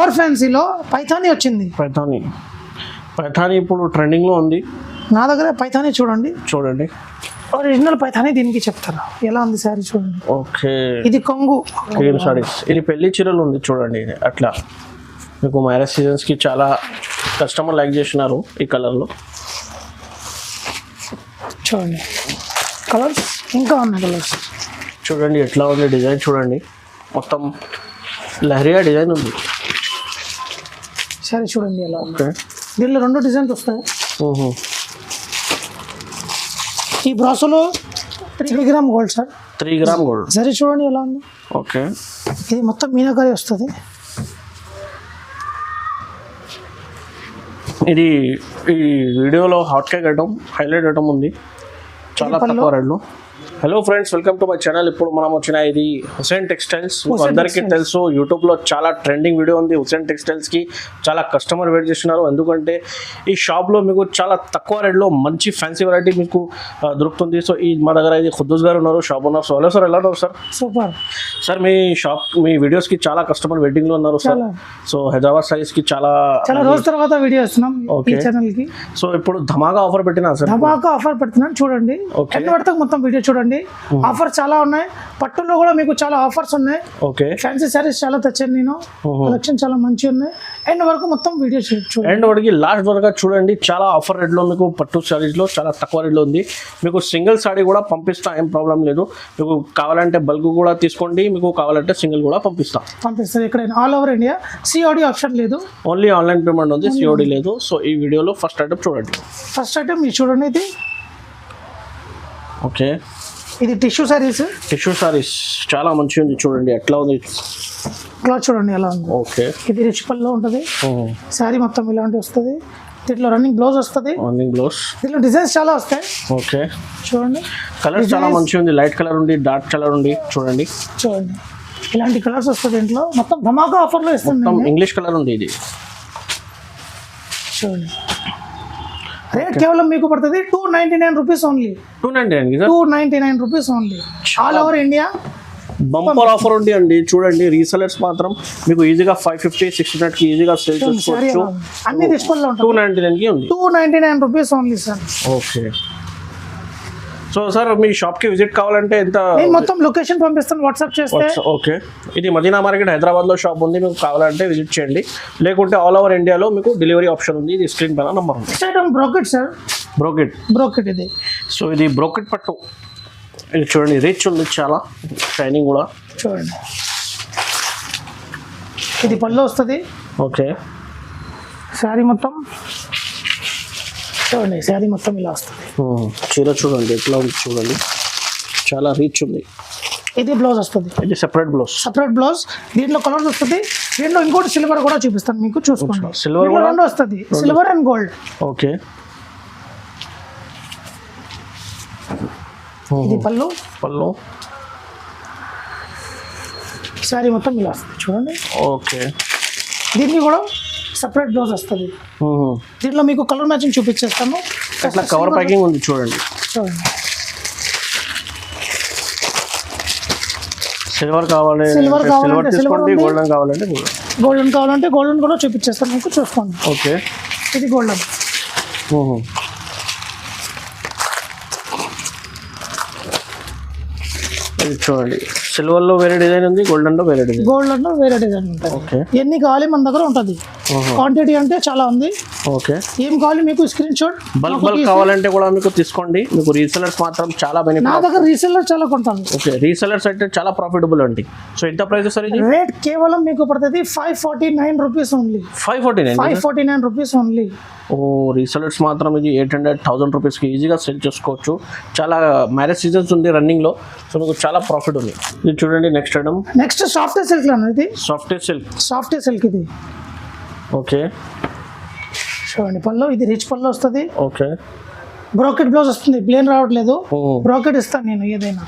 Pure ఫ్యాన్సీలో Paithani వచ్చింది. పైథానీ ఇప్పుడు ట్రెండింగ్లో ఉంది. నా దగ్గర పైథానీ చూడండి ఒరిజినల్ పైథానీ. దీనికి చెప్తారా ఎలా ఉంది శారీ చూడండి. ఓకే, ఇది కొంగు క్రీమ్ సారీస్. ఇది పెళ్లి చీరలు ఉంది చూడండి. ఇది అట్లా మీకు మ్యారేజ్ సీజన్స్కి చాలా కస్టమర్ లైక్ చేసినారు ఈ కలర్లో. చూడండి కలర్స్ ఇంకా ఉన్నాయి. కలర్స్ చూడండి ఎట్లా ఉంది డిజైన్. చూడండి మొత్తం లహరియా డిజైన్ ఉంది. సరే చూడండి ఎలా ఉంది. ఓకే, దీనిలో 2 డిజైన్స్ వస్తాయి. ఈ బ్రాసోలో 3 gram gold sir. 3 gram gold. సరే చూడండి ఎలా ఉంది. ఓకే, ఇది మొత్తం మీనాకారి వస్తుంది. ఇది ఈ వీడియోలో hot cake item highlight item ఉంది చాలా తక్కువ రేట్లో. Hello friends, welcome to my channel. ఇప్పుడు మనం వచ్చిన ఇది హుసేన్ టెక్స్టైల్స్. మీకు అందరికీ తెలుసు, యూట్యూబ్లో చాలా ట్రెండింగ్ వీడియో ఉంది. హుసేన్ టెక్స్టైల్స్కి చాలా కస్టమర్ వెయిట్ చేస్తున్నారు. ఎందుకంటే ఈ షాప్లో మీకు చాలా తక్కువ రేట్లో మంచి ఫ్యాన్సీ వెరైటీ మీకు దొరుకుతుంది. సో ఈ మా దగ్గర ఇది ఖుద్దూస్ గారు ఉన్నారు, షాప్ ఉన్నారు. సో హలో సార్, ఎలా ఉన్నారు సార్? Super sir. మీ షాప్ మీ వీడియోస్కి చాలా కస్టమర్ వెయిటింగ్లో ఉన్నారు సార్. సో హైదరాబాద్ సైజ్కి చాలా రోజు తర్వాత వీడియో వస్తున్నాం ఈ ఛానల్కి. సో ఇప్పుడు ధమాకా ఆఫర్ పెట్టినా సార్. ధమాకా ఆఫర్ పెడుతున్నాను చూడండి. ఎండ్ వరకు మొత్తం వీడియో చూడండి. ఆఫర్ చాలా ఉన్నాయి. పట్టులో కూడా మీకు చాలా ఆఫర్స్ ఉన్నాయి. ఓకే, ఫ్యాన్సీ సారీస్ చాలా తెచ్చాను నేను. కలెక్షన్ చాలా మంచిగా ఉన్నాయి. ఎండ్ వరకు మొత్తం వీడియో చూడండి. ఎండ్ వరకు లాస్ట్ వరకు చూడండి. చాలా ఆఫర్ రేట్లో మీకు పట్టు సారీస్లో చాలా తక్కువ రేట్లో ఉంది. మీకు సింగిల్ సారీ కూడా పంపిస్తా, ఏం ప్రాబ్లం లేదు. మీకు కావాలంటే బల్క్ కూడా తీసుకోండి, మీకు కావాలంటే సింగిల్ కూడా పంపిస్తాను. ఎక్కడైనా all over India. COD option లేదు, ఓన్లీ ఆన్లైన్ పేమెంట్ ఉంది, సిఓడి లేదు. సో ఈ వీడియోలో ఫస్ట్ ఐటమ్ చూడండి. ఫస్ట్ ఐటమ్ మీరు చూడండి. ఇది ఓకే, ఇది టిష్యూ సారీస్ చాలా మంచిగా ఉంది. చూడండి ఎట్లా ఉంది క్లాత్, చూడండి ఎలా ఉంది. ఓకే, ఇది రిచ్ పల్లో ఉంటుంది. శారీ మొత్తం ఇలాంటి వస్తుంది. దీంట్లో రన్నింగ్ బ్లౌజ్ వస్తుంది. దీంట్లో డిజైన్స్ చాలా వస్తాయి. ఓకే, చూడండి కలర్ చాలా మంచిగా ఉంది. లైట్ కలర్ ఉంది, డార్క్ కలర్ ఉంది. చూడండి ఇలాంటి కలర్స్ వస్తుంది. దీంట్లో మొత్తం ధమాకా ఆఫర్లో ఇస్తుంది. ఇంగ్లీష్ కలర్ ఉంది. ఇది చూడండి. రేట్ కేవలం మీకు పడుతుంది 299 rupees only. 299 rupees only. All over India bumper offer ఉంది అండి. చూడండి రీసెలర్స్ మాత్రం మీకు ఈజీగా 550-600కి ఈజీగా సేల్ చేసుకోవచ్చు. అన్ని డిస్కౌంట్లో ఉంటుంది. 299కి ఉంది. 299 rupees only sir. Okay, so sir మీ షాప్కి విజిట్ కావాలంటే ఎంత? మొత్తం లొకేషన్ పంపిస్తాను వాట్సాప్ చేస్తే. ఓకే, ఇది మదీనా మార్కెట్ హైదరాబాద్లో షాప్ ఉంది. మీకు కావాలంటే విజిట్ చేయండి. లేకుంటే ఆల్ ఓవర్ ఇండియాలో మీకు డెలివరీ ఆప్షన్ ఉంది. ఇది స్క్రీన్ పైన నంబర్ ఉంది. Brocade sir. బ్రోకెట్ ఇది. సో ఇది బ్రోకెట్ పట్టు. ఇది చూడండి రిచ్ ఉంది, చాలా షైనింగ్ కూడా. చూడండి ఇది పళ్ళు వస్తుంది. ఓకే, శారీ మొత్తం చూడండి. శారీ మొత్తం ఇలా వస్తుంది. చీర చూడండి ఎట్లా ఉంది. చూడండి చాలా రిచ్ ఉంది. ఇది బ్లౌజ్ వస్తుంది. ఇది సెపరేట్ బ్లౌజ్. దీంట్లో కలర్స్ వస్తుంది. దీంట్లో ఇంకోటి సిల్వర్ కూడా చూపిస్తాను మీకు, చూసుకోండి. సిల్వర్ 2 వస్తుంది, సిల్వర్ అండ్ గోల్డ్. ఓకే, ఇది పళ్ళు. శారీ మొత్తం ఇలా వస్తుంది. చూడండి. ఓకే, దీనికి కూడా సపరేట్ బ్లౌజ్ వస్తుంది. దీంట్లో మీకు కలర్ మ్యాచింగ్ చూపించేస్తాము. ఇట్లా కవర్ ప్యాకింగ్ ఉంది. చూడండి సిల్వర్ కావాలి, తీసుకోండి. గోల్డెన్ కావాలంటే గోల్డెన్ కూడా చూపించేస్తాను మీకు, చూసుకోండి. ఓకే, ఇది గోల్డెన్. చూడండి సిల్వర్లో వేరే డిజైన్ ఉంది, గోల్డెన్లో వేరే డిజైన్ ఉంటుంది. ఓకే, ఎన్ని కావాలి మన దగ్గర ఉంటుంది. క్వాంటిటీ అంటే చాలా ఉంది. ఓకే, ఏం కావాలి మీకు స్క్రీన్ షాట్. బల్క్ కావాలంటే కూడా మీకు తీసుకోండి. మీకు రీసెలర్స్ మాత్రం చాలా బెనిఫిట్. నా దగ్గర రీసెలర్ చాలా కొంటాను. ఓకే, రీసెలర్స్ అంటే చాలా ప్రాఫిటబుల్ అండి. సో ఎంత ప్రైస్ సార్ ఇది? రేట్ కేవలం మీకు పడుతుంది 549 రూపీస్ ఓన్లీ. 549 rupees only. ఓ, రీసెలర్స్ మాత్రం ఇది 800-1000 రూపీస్కి ఈజీగా సెల్ చేసుకోవచ్చు. చాలా మ్యారేజ్ సీజన్స్ ఉంది రన్నింగ్లో. సో మీకు చాలా ప్రాఫిట్ ఉంది. ఇది చూడండి next item. Next software silk అనేది. సాఫ్ట్వేర్ సిల్క్ ఇది. ఓకే, చూడండి పళ్ళు. ఇది రిచ్ పళ్ళు వస్తుంది. ఓకే, బ్రోకెట్ బ్లౌజ్ వస్తుంది. ప్లేన్ రావట్లేదు, బ్రోకెట్ ఇస్తాను నేను ఏదైనా.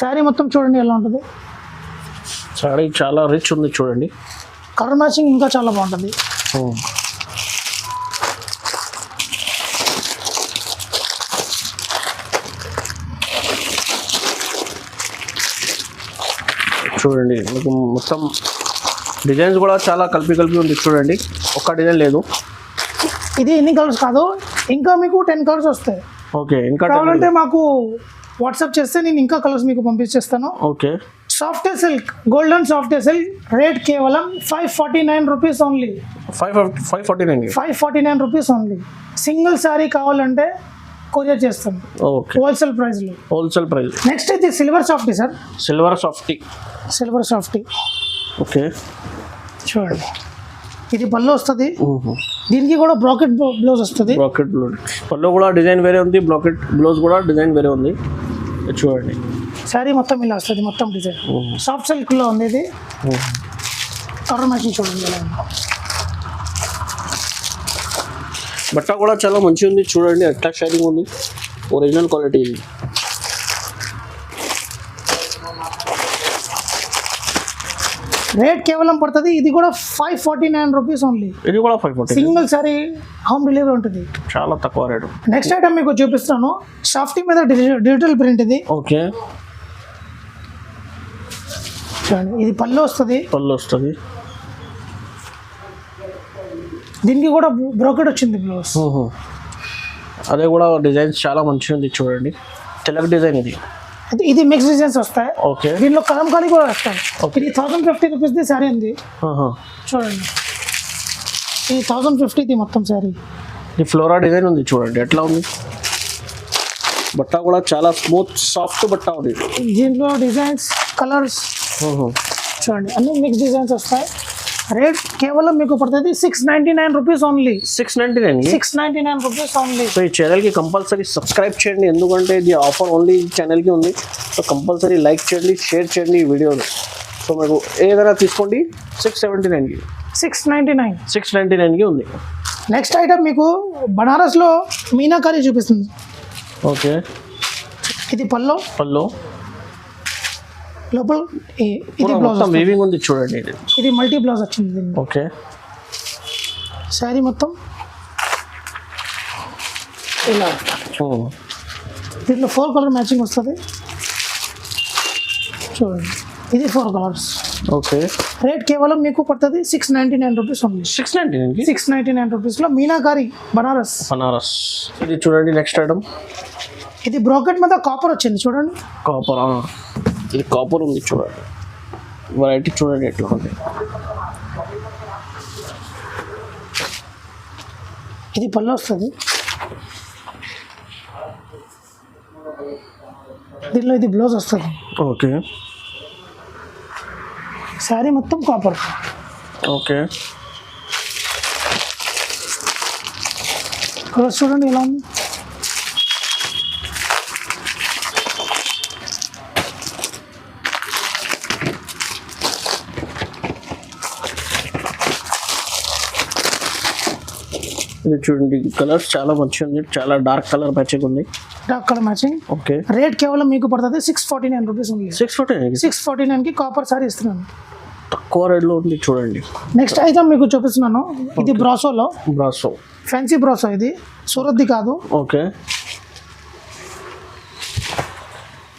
శారీ మొత్తం చూడండి ఎలా ఉంటుంది. శారీ చాలా రిచ్ ఉంది. చూడండి కలర్ మ్యాచింగ్ ఇంకా చాలా బాగుంటుంది. చూడండి మీకు మొత్తం డిజైన్స్ కూడా చాలా కలిపి ఉంది చూడండి, ఒక్క డిజైన్ లేదు. ఇది ఎన్ని కలర్స్ కాదు, ఇంకా మీకు 10 కలర్స్ వస్తాయి. ఓకే, ఇంకా కావాలంటే మాకు వాట్సాప్ చేస్తే నేను ఇంకా కలర్స్ మీకు పంపించేస్తాను. Okay. Soft silk, golden soft silk, rate కేవలం 549 rupees only. 549 rupees only. Single sari కావాలంటే కొరియర్ చేస్తాం. ఓకే, హోల్సేల్ ప్రైస్లో. నెక్స్ట్ ఇది silver softy sir. Silver softy. Okay, చూడండి, ఇది పళ్ళు వస్తుంది. దీనికి కూడా బ్రాకెట్ బ్లౌజ్ వస్తుంది. పళ్ళు కూడా డిజైన్ వేరే ఉంది, బ్రాకెట్ బ్లౌజ్ కూడా డిజైన్ వేరే ఉంది. చూడండి, శారీ మొత్తం ఇలా వస్తుంది, మొత్తం డిజైన్ సాఫ్ట్ సిల్క్ లో ఉంది. ఇది కలర్ మ్యాచింగ్ చూడండి ఎలా ఉంది. బట్ట కూడా చాలా మంచిగా ఉంది చూడండి, అట్లా షైనింగ్ ఉంది, ఒరిజినల్ క్వాలిటీ. ఇది రేట్ కేవలం పడుతుంది. ఇది కూడా 549 రూపీస్ ఓన్లీ. ఇది కూడా 549. సింగిల్ సారీ హోమ్ డెలివరీ ఉంటుంది, చాలా తక్కువ రేటు. నెక్స్ట్ ఐటమ్ మీకు చూపిస్తాను, సాఫ్టీ మీద డిజిటల్ ప్రింట్. ఇది ఓకే, చూడండి, ఇది పళ్ళు వస్తుంది. దీనికి కూడా బ్రోకెట్ వచ్చింది బ్లౌజ్. అదే కూడా డిజైన్స్ చాలా మంచిగా ఉంది చూడండి, తెలక్ డిజైన్. ఇది మిక్స్ డిజైన్స్ వస్తాయి. ఓకే, దీనిలో కలంకారీ కూడా వస్తాయి. ఇది 1050 రూపీస్ది శారీ ఉంది. చూడండి, ఇది 1050 మొత్తం శారీ. ఈ ఫ్లోరా డిజైన్ ఉంది చూడండి, ఎట్లా ఉంది. బట్ట కూడా చాలా స్మూత్ సాఫ్ట్ బట్ట ఉంది. దీంట్లో డిజైన్స్, కలర్స్ చూడండి, అన్ని మిక్స్ డిజైన్స్ వస్తాయి. రేట్ కేవలం మీకు పడుతుంది 699 rupees only. 699 rupees only. So ఈ ఛానల్కి కంపల్సరీ సబ్స్క్రైబ్ చేయండి, ఎందుకంటే ఇది ఆఫర్ ఓన్లీ ఈ ఛానల్కి ఉంది. సో కంపల్సరీ లైక్ చేయండి, షేర్ చేయండి ఈ వీడియోని. సో మీకు ఏదైనా తీసుకోండి, 699కి ఉంది. నెక్స్ట్ ఐటమ్ మీకు బనారస్లో మీనాకారీ చూపిస్తుంది. ఓకే, ఇది పళ్ళు లోపల ఇది బ్లౌజ్ వీవింగ్ ఉంది చూడండి. ఇది మల్టీ బ్లౌజ్ వచ్చింది. ఓకే, శారీ మొత్తం ఇలా. దీంట్లో 4 కలర్ మ్యాచింగ్ వస్తుంది చూడండి, ఇది 4 కలర్స్. ఓకే, రేట్ కేవలం మీకు పడుతుంది 699 రూపీస్ ఓన్లీ. 699 రూపీస్లో మీనాకారీ బనారస్. ఇది చూడండి, నెక్స్ట్ ఐటమ్. ఇది బ్రోకెట్ మీద కాపర్ వచ్చింది చూడండి. ఇది కాపర్ ఉంది చూడండి, వెరైటీ చూడండి ఎట్లా ఉంది. ఇది పళ్ళు వస్తుంది. దీనిలో ఇది బ్లౌజ్ వస్తుంది. ఓకే, శారీ మొత్తం కాపర్. ఓకే, కలర్స్ చూడండి ఎలా ఉంది. ఇది చూడండి, కలర్స్ చాలా మంచిగా ఉంది, చాలా డార్క్ కలర్ మ్యాచింగ్ ఉంది. ఓకే, రేట్ కేవలం మీకు పడుతుంది 649 రూపీస్ ఉంది. 649కి కాపర్ సారీ ఇస్తున్నాను, తక్కువ రేట్లో ఉంది చూడండి. నెక్స్ట్ ఐటమ్ మీకు చూపిస్తున్నాను, ఇది బ్రాసో ఫ్యాన్సీ బ్రాసో. ఇది సూరత్ది కాదు. ఓకే,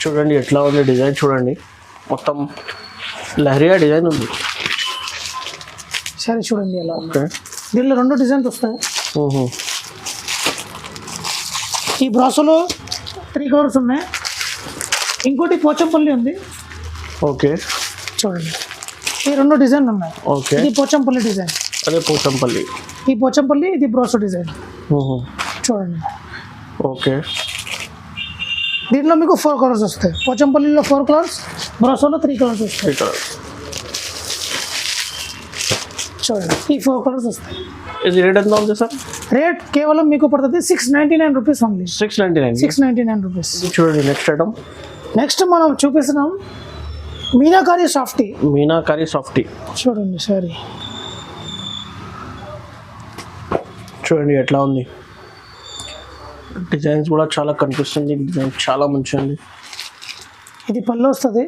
చూడండి ఎట్లా ఉంది డిజైన్ చూడండి, మొత్తం లహరియా డిజైన్ ఉంది. సరే చూడండి ఎలా. ఓకే, దీనిలో 2 డిజైన్స్ వస్తాయి. ఈ బ్రాసోలో 3 కలర్స్ ఉన్నాయి. ఇంకోటి పోచంపల్లి ఉంది. ఓకే, చూడండి, ఈ 2 డిజైన్లు ఉన్నాయి. ఓకే, ఇది పోచంపల్లి డిజైన్. అదే పోచంపల్లి. ఈ పోచంపల్లి, ఇది బ్రాసో డిజైన్. చూడండి. ఓకే, దీంట్లో మీకు 4 కలర్స్ వస్తాయి. పోచంపల్లిలో 4 కలర్స్, బ్రాసోలో 3 కలర్స్ వస్తాయి. చూడండి, ఈ 4 కలర్స్ వస్తాయి. ఇది రేట్ ఎంత ఉంది సార్? రేట్ కేవలం మీకు పడుతుంది 699 రూపీస్ ఓన్లీ. 699 రూపీస్. చూడండి నెక్స్ట్ ఐటమ్. నెక్స్ట్ మనం చూపిస్తున్నాం మీనాకారీ సాఫ్టీ. చూడండి సారీ, చూడండి ఎట్లా ఉంది. డిజైన్స్ కూడా చాలా కనిపిస్తుంది, డిజైన్ చాలా మంచిగా ఉంది. ఇది పళ్ళు వస్తుంది.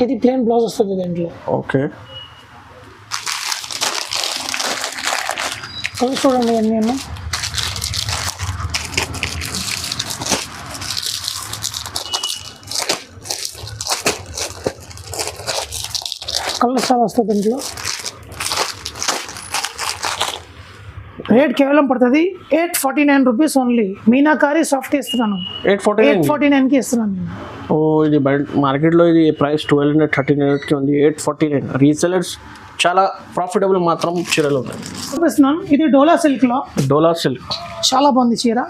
ఇది ప్లెయిన్ బ్లౌజ్ వస్తుంది దీంట్లో. ఓకే, కలర్ చూడండి అన్నీ. కలర్స్ చాలా వస్తుంది దీంట్లో. రేట్ కేవలం పడుతుంది 849 రూపీస్ ఓన్లీ. మీనాకారి సాఫ్ట్ ఇస్తున్నాను, 849కి ఇస్తున్నాను నేను. ఓ ఇది బయట మార్కెట్లో ఇది ప్రైస్ 1200 1300కి ఉంది. 849 రీసెలర్స్ చాలా ప్రాఫిటబుల్ మాత్రం చీరలు ఉన్నాయి. చూపిస్తున్నాను. ఇది డోలా సిల్క్లో, డోలా సిల్క్ చాలా బాగుంది చీర.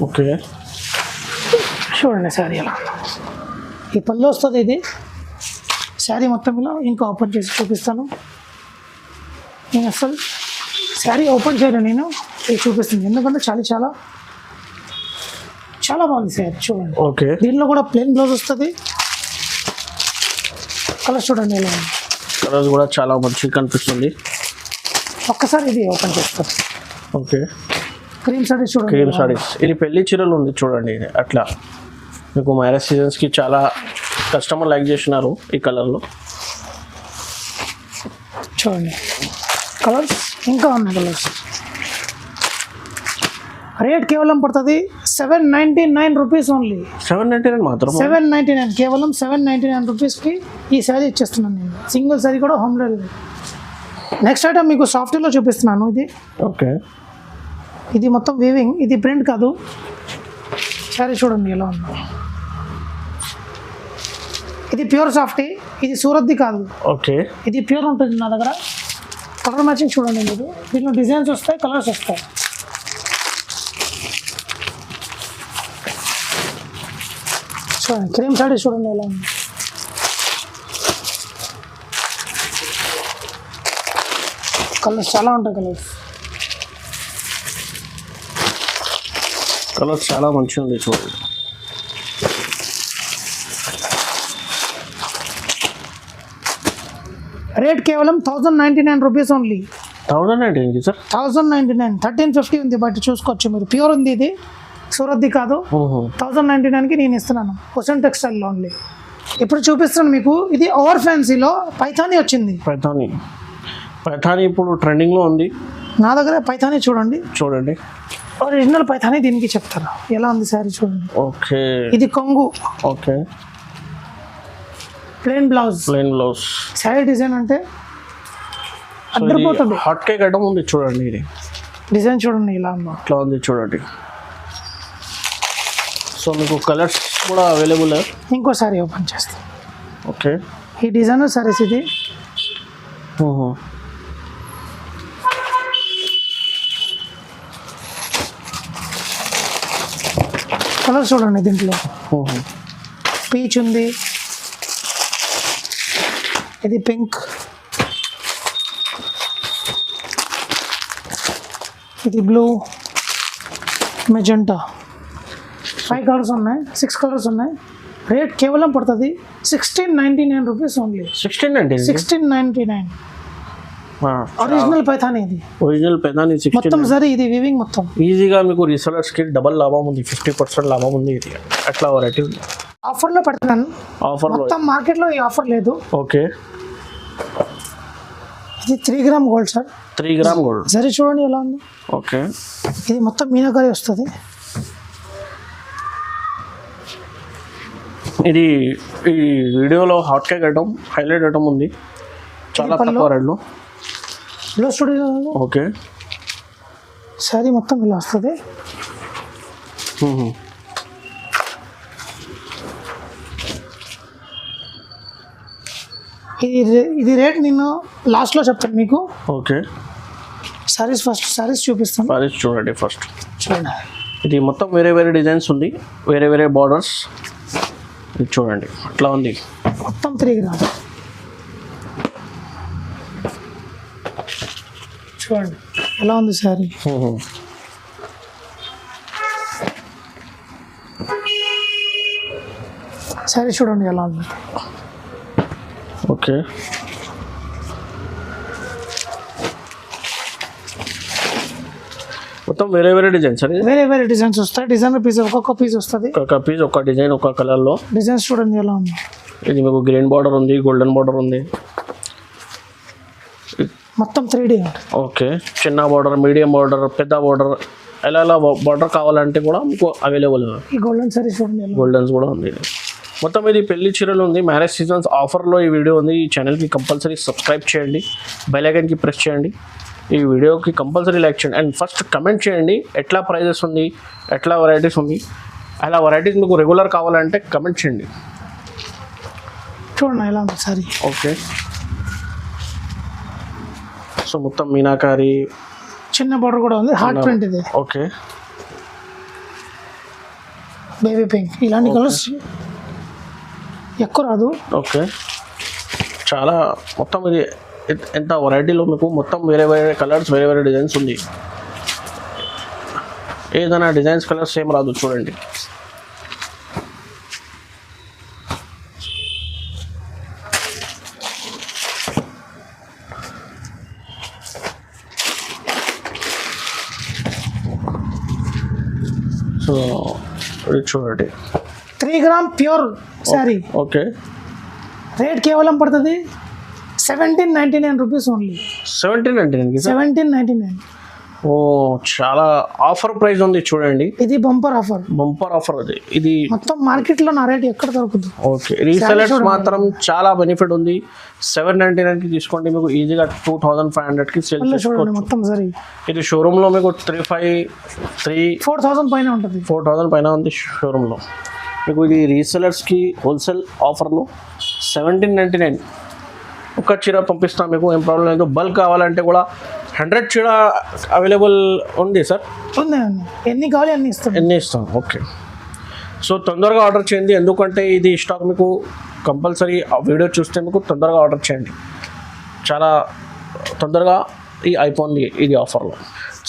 ఓకే చూడండి శారీ ఎలా ఉందో. ఈ పళ్ళు వస్తుంది. ఇది శారీ మొత్తం ఇలా ఇంకా ఓపెన్ చేసి చూపిస్తాను. నేను అసలు శారీ ఓపెన్ చేయను, నేను ఇది చూపిస్తాను ఎందుకంటే చాలా చాలా చాలా బాగుంది శారీ. చూడండి. ఓకే దీంట్లో కూడా ప్లెయిన్ బ్లౌజ్ వస్తుంది. కలర్ చూడండి ఎలా ఉంది. కలర్స్ కూడా చాలా మంచిగా కనిపిస్తుంది. ఒక్కసారి ఇది ఓపెన్ చేస్తాను. ఓకే క్రీమ్ సారీ చూడండి. క్రీమ్ సారీస్ ఇది పెళ్లి చీరలు ఉంది చూడండి. ఇది అట్లా మీకు మ్యారేజ్ సీజన్స్కి చాలా కస్టమర్ లైక్ చేసినారు ఈ కలర్లో. చూడండి కలర్స్ ఇంకా ఉన్నాయి కలర్స్. రేట్ కేవలం పడుతుంది 799 రూపీస్ ఓన్లీ. 799 మాత్రం. 799 కేవలం 799 రూపీస్కి ఈ శారీ ఇచ్చేస్తున్నాను నేను. సింగిల్ శారీ కూడా హోమ్ డెలివరీ. నెక్స్ట్ ఐటమ్ మీకు సాఫ్ట్వేర్లో చూపిస్తున్నాను. ఇది ఓకే ఇది మొత్తం వీవింగ్, ఇది ప్రింట్ కాదు. శారీ చూడండి ఎలా ఉందో. ఇది ప్యూర్ సాఫ్టీ, ఇది సూరత్ది కాదు. ఓకే ఇది ప్యూర్ ఉంటుంది నా దగ్గర. కలర్ మ్యాచింగ్ చూడండి మీరు. దీంట్లో డిజైన్స్ వస్తాయి, కలర్స్ వస్తాయి. చూడండి క్రీమ్ సారీ చూడండి ఎలా ఉంది. కలర్స్ చాలా ఉంటాయి. కలర్స్ చాలా మంచిగా ఉంది చూడండి. రేట్ కేవలం 1099 రూపీస్ ఓన్లీ. 1099 సార్. 1099 1350 ఉంది బట్ చూసుకోవచ్చు మీరు. ప్యూర్ ఉంది, ఇది సూరత్ది కాదు. 1099కి నేను ఇస్తున్నాను హుసేన్ టెక్స్టైల్లో ఓన్లీ. ఇప్పుడు చూపిస్తున్నాను మీకు. ఇది ఓవర్ ఫ్యాన్సీలో పైథానీ వచ్చింది. పైథానీ ఇప్పుడు ట్రెండింగ్లో ఉంది నా దగ్గర. పైథానీ చూడండి ఒరిజినల్ పైథానీ. దీనికి చెప్తాను ఎలా ఉంది శారీ చూడండి. ఓకే ఇది కొంగు. Okay plain blouse. Sari design అంటే అద్దరిపోతుంది. హాట్ కేక్ ఐటమ్ ఉంది చూడండి. ఇది డిజైన్ చూడండి ఇలా ఉందో. ఇట్లా ఉంది చూడండి. సో మీకు కలర్స్ కూడా అవైలబుల్. ఇంకో శారీ ఓపెన్ చేస్తాం. ఓకే ఈ డిజైనర్ శారీస్ ఇది. కలర్ చూడండి. దీంట్లో పీచ్ ఉంది, ఇది పింక్, ఇది బ్లూ, మెజెంటా. 5 కలర్స్ ఉన్నాయి, 6 కలర్స్ ఉన్నాయి. రేట్ కేవలం పడుతుంది 1699 రూపీస్ ఓన్లీ. 1699 ఒరిజినల్ పైథానీ. ఇది ఒరిజినల్ పైథానీ మొత్తం సరే. ఇది వీవింగ్ మొత్తం. ఈజీగా మీకు రీసెలర్స్కి డబల్ లాభం ఉంది, 50% లాభం ఉంది. ఇది అట్లా వెరైటీ ఉంది. ఆఫర్లో పెడతాను. ఆఫర్ మొత్తం మార్కెట్లో ఈ ఆఫర్ లేదు. ఓకే ఇది 3 gram gold sir. 3 gram gold. సరే చూడండి ఎలా ఉంది. ఓకే ఇది మొత్తం మీనాకారి వస్తుంది. ఇది ఈ వీడియోలో hot cake item highlight item ఉంది, చాలా తక్కువ రేట్లో. Blouse studio. ఓకే శారీ మొత్తం ఇలా వస్తుంది. ఇది రేట్ నేను లాస్ట్లో చెప్తాను మీకు. ఓకే సారీస్ ఫస్ట్ సారీస్ చూపిస్తాను. సారీస్ చూడండి ఫస్ట్. చూడండి ఇది మొత్తం వేరే వేరే డిజైన్స్ ఉంది, వేరే వేరే బార్డర్స్. ఇది చూడండి అట్లా ఉంది. మొత్తం 3 గ్రామ్. చూడండి ఎలా ఉంది శారీ. శారీ చూడండి ఎలా ఉంది. ఓకే మొత్తం వేరే వేరే డిజైన్స్ అండి. వేరే వేరే డిజైన్స్ వస్తాయి. డిజైనర్ పీస్ ఒక్కొక్క పీస్ వస్తుంది. ఒక్కొక్క పీస్ ఒక డిజైన్ ఒక కలర్లో. డిజైన్స్ చూడండి ఎలా ఉంది. ఇది మీకు గ్రీన్ బార్డర్ ఉంది, గోల్డెన్ బార్డర్ ఉంది, మొత్తం 3D. ఓకే చిన్న బార్డర్, మీడియం బార్డర్, పెద్ద బార్డర్, ఎలా ఎలా బార్డర్ కావాలంటే కూడా మీకు అవైలబుల్. ఈ గోల్డెన్ సారీ చూడండి ఎలా గోల్డెన్స్ కూడా ఉంది. మొత్తం ఇది పెళ్లి చీరలు ఉంది, మ్యారేజ్ సీజన్స్ ఆఫర్లో ఈ వీడియో ఉంది. ఈ ఛానల్కి కంపల్సరీ సబ్స్క్రైబ్ చేయండి, బెల్ ఐకాన్కి ప్రెస్ చేయండి, ఈ వీడియోకి కంపల్సరీ లైక్ చేయండి అండ్ ఫస్ట్ కమెంట్ చేయండి ఎట్లా ప్రైజెస్ ఉంది, ఎట్లా వెరైటీస్ ఉంది. అలా వెరైటీస్ మీకు రెగ్యులర్ కావాలంటే కమెంట్ చేయండి. చూడండి ఎలా ఉంది సారీ. ఓకే, సో మొత్తం మీనాకారి చిన్న బార్డర్ కూడా ఉంది, హార్ట్ ప్రింట్ ఇది. ఓకే, బేబీ పింక్ ఇలాంటి కలర్స్ ఎక్కువ రాదు. ఓకే, చాలా మొత్తం ఇది ఎంత వెరైటీలో మీకు మొత్తం వేరే వేరే కలర్స్, వేరే వేరే డిజైన్స్ ఉంది. ఏదైనా డిజైన్స్ కలర్స్ సేమ్ రాదు చూడండి. సో ఇది చూడండి 3 gram pure sari. Okay, rate కేవలం పడుతుంది 1799 రూపీస్ ఓన్లీ. 1799 సార్. 1799. ఓ చాలా ఆఫర్ ప్రైస్ ఉంది చూడండి. ఇది బంపర్ ఆఫర్, బంపర్ ఆఫర్ అది. ఇది మొత్తం మార్కెట్లో నా రేట్ ఎక్కడ దొరుకుతుంది. ఓకే, రీసెలర్స్ మాత్రం చాలా బెనిఫిట్ ఉంది. 799కి తీసుకోండి, మీకు ఈజీగా 2500కి సేల్ చూడండి చేసుకోవచ్చు. మొత్తం సరే. ఇది షోరూంలో మీకు 4000 పైన ఉంటుంది. 4000 పైన ఉంది షోరూంలో. మీకు ఇది రీసెలర్స్కి హోల్సేల్ ఆఫర్లో 1799 ఒక చీర పంపిస్తాం మీకు, ఏం ప్రాబ్లం లేదు. బల్క్ కావాలంటే కూడా 100 చీర అవైలబుల్ ఉంది సార్. ఉంది, ఎన్ని కావాలి అన్ని ఇస్తాం. ఎన్ని ఇస్తాం. ఓకే, సో తొందరగా ఆర్డర్ చేయండి, ఎందుకంటే ఇది స్టాక్ మీకు కంపల్సరీ ఆ వీడియో చూస్తే మీకు తొందరగా ఆర్డర్ చేయండి, చాలా తొందరగా ఈ అయిపోయింది ఇది ఆఫర్లో.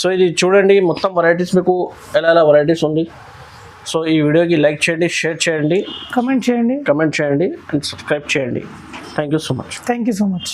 సో ఇది చూడండి మొత్తం వెరైటీస్ మీకు ఎలా ఎలా వెరైటీస్ ఉంది. సో ఈ వీడియోకి లైక్ చేయండి, షేర్ చేయండి, కమెంట్ చేయండి అండ్ సబ్స్క్రైబ్ చేయండి. Thank you so much. Thank you so much.